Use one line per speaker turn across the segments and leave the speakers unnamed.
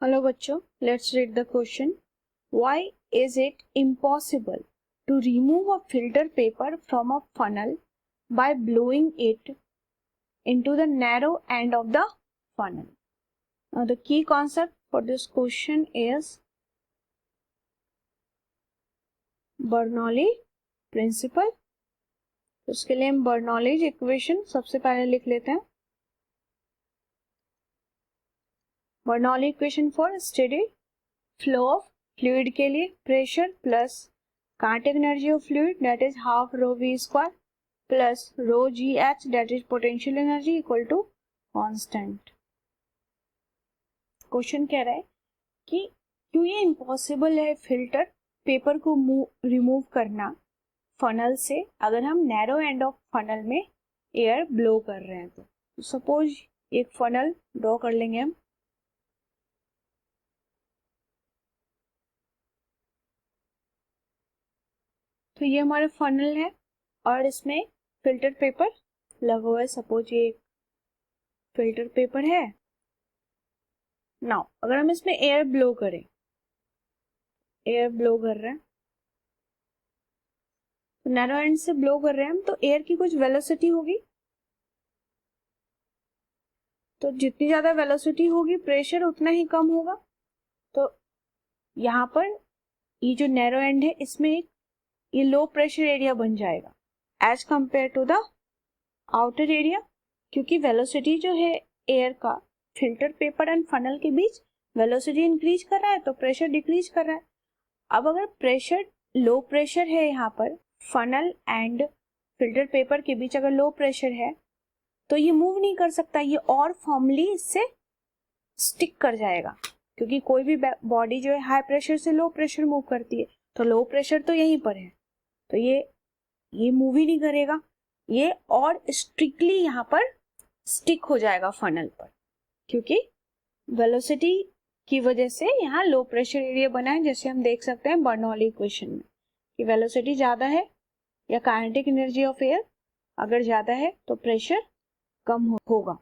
Hello बच्चों, let's read the question. Why is it impossible to remove a filter paper from a funnel by blowing it into the narrow end of the funnel? Now the key concept for this question is Bernoulli principle. उसके लिए हम Bernoulli's equation सबसे पहले लिख लेते हैं. Bernoulli equation for steady flow of fluid के लिए pressure plus kinetic energy of fluid that is half rho v square plus rho g h that is potential energy equal to constant. Question कह रहा है कि क्यों ये इम्पॉसिबल है फिल्टर पेपर को रिमूव करना फनल से अगर हम नैरो एंड ऑफ फनल में एयर ब्लो कर रहे हैं. तो सपोज एक फनल ड्रॉ कर लेंगे हम. तो ये हमारा फनल है और इसमें फिल्टर पेपर लगा हुआ है. सपोज ये फिल्टर पेपर है. नाउ अगर हम इसमें एयर ब्लो करें, एयर ब्लो कर रहे हैं तो नैरो एंड से ब्लो कर रहे हैं हम, तो एयर की कुछ वेलोसिटी होगी. तो जितनी ज्यादा वेलोसिटी होगी प्रेशर उतना ही कम होगा. तो यहाँ पर ये जो नैरो एंड है इसमें एक ये लो प्रेशर एरिया बन जाएगा as compare to the outer area, क्योंकि वेलोसिटी जो है एयर का फिल्टर पेपर एंड फनल के बीच वेलोसिटी इंक्रीज कर रहा है तो प्रेशर डिक्रीज कर रहा है. अब अगर प्रेशर लो प्रेशर है यहाँ पर फनल एंड फिल्टर पेपर के बीच अगर लो प्रेशर है तो ये मूव नहीं कर सकता, ये और फॉर्मली इससे स्टिक कर जाएगा, क्योंकि कोई भी बॉडी जो है हाई प्रेशर से लो प्रेशर मूव करती है. तो लो प्रेशर तो यहीं पर है तो ये मूव ही नहीं करेगा, ये और स्ट्रिक्टली यहाँ पर स्टिक हो जाएगा फनल पर, क्योंकि वेलोसिटी की वजह से यहाँ लो प्रेशर एरिया बना है. जैसे हम देख सकते हैं बर्नौली इक्वेशन में कि वेलोसिटी ज्यादा है या काइनेटिक एनर्जी ऑफ एयर अगर ज्यादा है तो प्रेशर कम होगा.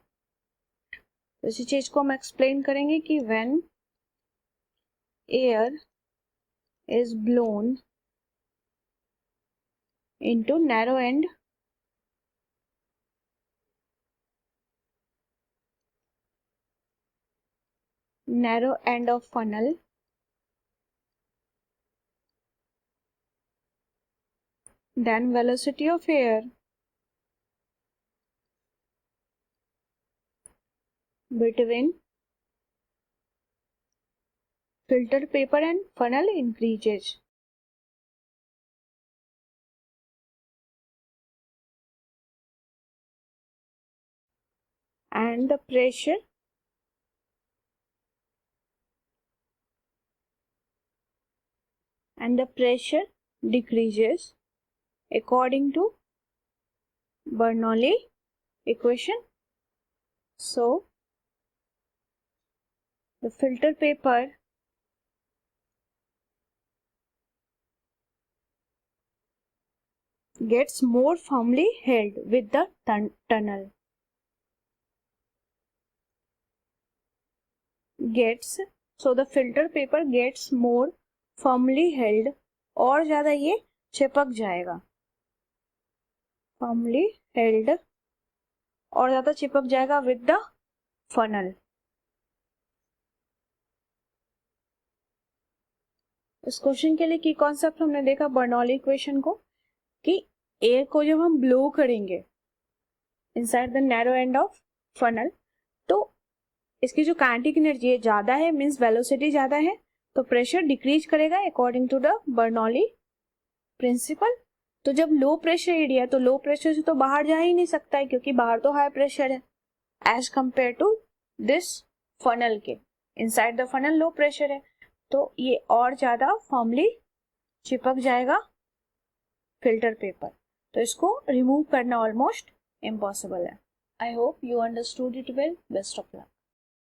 तो इसी चीज को हम एक्सप्लेन करेंगे कि when air is blown into narrow end of funnel, then velocity of air between filter paper and funnel increases. And the pressure decreases according to Bernoulli equation. So the filter paper gets more firmly held with the tunnel. So the filter paper gets more firmly held, और ज्यादा ये चिपक जाएगा. firmly held और ज्यादा चिपक जाएगा with the funnel. इस क्वेश्चन के लिए की कॉन्सेप्ट हमने देखा बर्नौली इक्वेशन को, कि एयर को जब हम ब्लो करेंगे inside the narrow end of funnel तो इसकी जो काइनेटिक एनर्जी है ज्यादा है, मींस वेलोसिटी ज्यादा है, तो प्रेशर डिक्रीज करेगा according to the Bernoulli principle. तो जब लो प्रेशर एरिया तो लो प्रेशर से तो बाहर जा ही नहीं सकता है, क्योंकि बाहर तो हाई प्रेशर है as compare to this funnel के. Inside the funnel low pressure है तो ये और ज्यादा फॉर्मली चिपक जाएगा फिल्टर पेपर. तो इसको रिमूव करना ऑलमोस्ट इम्पॉसिबल है. I hope you understood it well. Best of luck.